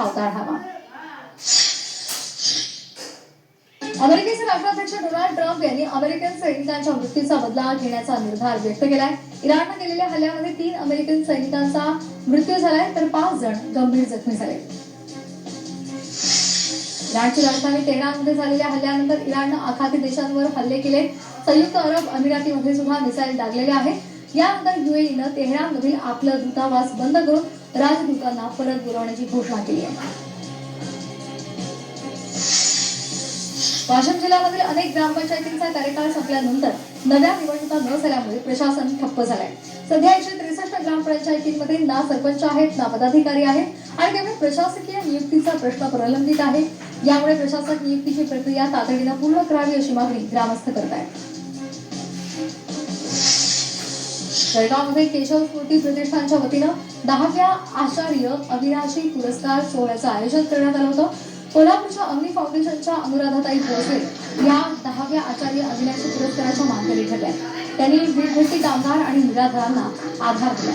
धावता आढावा. अमेरिकेचे राष्ट्राध्यक्ष डोनाल्ड ट्रम्प यांनी अमेरिकन सैनिकांच्या मृत्यूचा बदला घेण्याचा निर्धार व्यक्त केलाय. इराणने केलेल्या हल्ल्यामध्ये 3 अमेरिकन सैनिकांचा मृत्यू झालाय तर 5 जण गंभीर जखमी झाले. इराणची राजधानी तेहरानमध्ये झालेल्या हल्ल्यानंतर इराणनं आखाती देशांवर हल्ले केले. संयुक्त अरब अमिरातीमध्ये सुद्धा मिसाईल डागलेले आहेत. यानंतर युएईनं तेहरानमधील आपलं दूतावास बंद करून राजदूतांना परत बोलावण्याची घोषणा केली आहे. वाशिम जिल्ह्यामधील अनेक ग्रामपंचायतींचा कार्यकाळ संपल्यानंतर नव्या निवडणुका न झाल्यामुळे प्रशासन ठप्प झालंय. सध्या 163 ग्रामपंचायतींमध्ये ना सरपंच आहेत ना पदाधिकारी आहेत आणि त्यामुळे प्रशासकीय नियुक्तीचा प्रश्न प्रलंबित आहे. यामुळे प्रशासक नियुक्तीची प्रक्रिया तातडीनं पूर्ण करावी अशी मागणी ग्रामस्थ करत आहेत. जळगावमध्ये केशव स्मृती प्रतिष्ठानच्या वतीनं 10व्या आचार्य अविनाशी पुरस्कार सोहळ्याचं आयोजन करण्यात आलं होतं. कोल्हापूरच्या अग्नी फाउंडेशनच्या अनुराधाताई भोसले या 10व्या आचार्य अविनाशी पुरस्काराच्या मानकरी ठरल्या. त्यांनी वीटभट्टी कामगार आणि निराधारांना आधार दिला.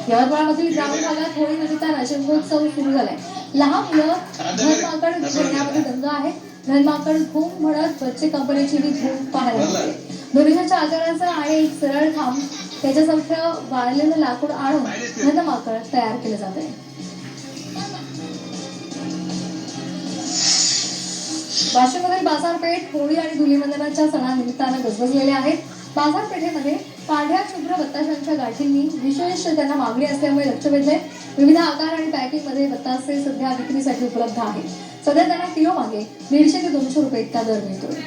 यवतमाळमधील ग्रामीण भागात होळी निमित्त राजमहोत्सव सुरू झालाय. लहान मुलं घनमाकड खेळण्यामध्ये दंग आहे. घनमाकड धूम म्हणत बच्चे कंपनीची ही धूम पाहायला मिळते. दोरीच्या आकाराचा आणि एक सरळ खांब त्याच्यासमोर वाळलेलं लाकूड आणून घनमाकड तयार केलं जाते. वाशिममधील बाजारपेठ होळी आणि धुलीवंदनाच्या सणानिमित्तानं गजबजलेले आहेत. बाजारपेठेमध्ये पांढऱ्या शुभ्र बत्ताशांच्या गाठींनी विशेष त्यांना मागणी असल्यामुळे लक्ष वेधले. विविध आकार आणि पॅकिंग मध्ये बत्तासे सध्या विक्रीसाठी उपलब्ध आहेत. सध्या त्यांना किलो मागे 150 ते 200 रुपये इतका दर मिळतोय.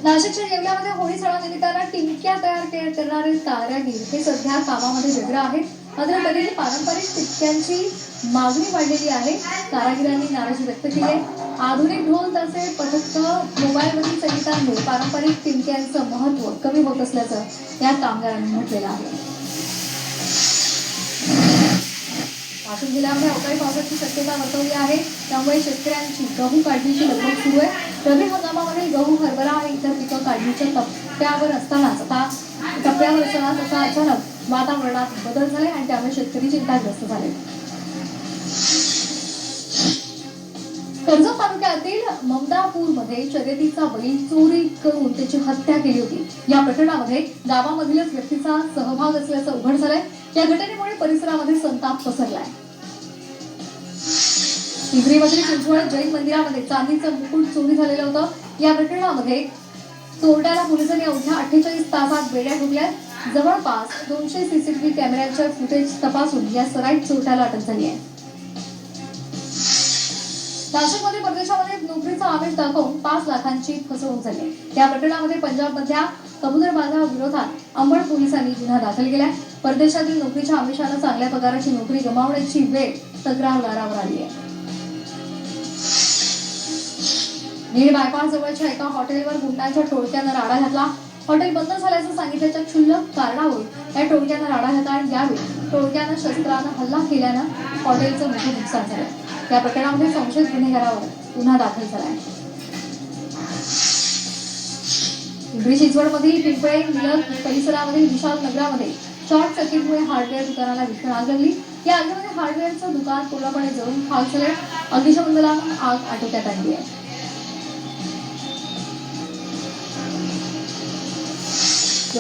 नाशिकच्या येवल्यामध्ये होळी सणानिमित्तानं टिमक्या तयार करणारे कारागीर हे सध्या कामामध्ये व्यग्र आहेत. मात्र तरीही पारंपरिक टिमक्यांची मागणी वाढलेली आहे. कारागिरांनी नाराजी व्यक्त केली आहे. आधुनिक ढोल तसे पथक मोबाईलवरील संगीतांमुळे पारंपरिक टिमक्यांचं महत्त्व कमी होत असल्याचं या कामगारांनी म्हटलेलं आहे. वाशिम जिल्ह्यामध्ये अवकाळी पावसाची शक्यता वर्तवली आहे. त्यामुळे शेतकऱ्यांची गहू काढणीची लगबग सुरू आहे. रब्बी हंगामामध्ये गहू, हरभरा आणि इतर पिकं काढणीच्या टप्प्यावर असतानाच असा अचानक वातावरणात बदल झाले आणि त्यामुळे शेतकरी चिंताग्रस्त झाले. कर्जत तालुक्यातील ममदापूरमध्ये शर्यतीचा बैल चोरी करून त्याची हत्या केली होती. या प्रकरणामध्ये गावामधीलच व्यक्तीचा सहभाग असल्याचं उघड झालंय. या घटनेमुळे परिसरामध्ये संताप पसरलाय. पिंपरीमधील चिंचवड जैन मंदिरामध्ये चांदीचं मुकुट चोरी झालेलं होतं. या प्रकरणामध्ये चोरट्याला पोलिसांनी अवघ्या 48 तासात बेड्या ठोकल्या. जवळपास 200 सीसीटीव्ही कॅमेऱ्याच्या फुटेज तपासून या सराईत चोरट्याला अटक झाली आहे. नाशिकमध्ये परदेशामध्ये नोकरीचा आमिष दाखवून 5 लाखांची फसवणूक झाली. या प्रकरणामध्ये पंजाबमधल्या कबूतरबाजाविरोधात अंबड पोलिसांनी गुन्हा दाखल केला. परदेशातील नोकरीच्या आमिषानं चांगल्या पगाराची नोकरी गमावण्याची वेळ तक्रारदारावर आली आहे. नीड बायपास जवळच्या एका हॉटेलवर गुंडांच्या टोळक्यानं राडा घातला. हॉटेल बंद झाल्याचं सांगितल्याच्या क्षुल्लक कारणावरून या टोळक्यानं राडा घातला आणि यावेळी टोळक्यानं शस्त्रानं हल्ला केल्यानं हॉटेलचं मोठं नुकसान झालं. या प्रकरणामध्ये संशयित गुन्हेगारावर गुन्हा दाखल झालाय. पिंपरी चिंचवडमधील पिंपळे निलक परिसरामधील विशाल नगरामध्ये शॉर्ट सर्किटमुळे हार्डवेअर दुकानाला भीषण आग लागली. या आगीमध्ये हार्डवेअरचं दुकान पूर्णपणे जळून खाक झाले. अग्निशमन दलानं आग आटोक्यात आणली आहे.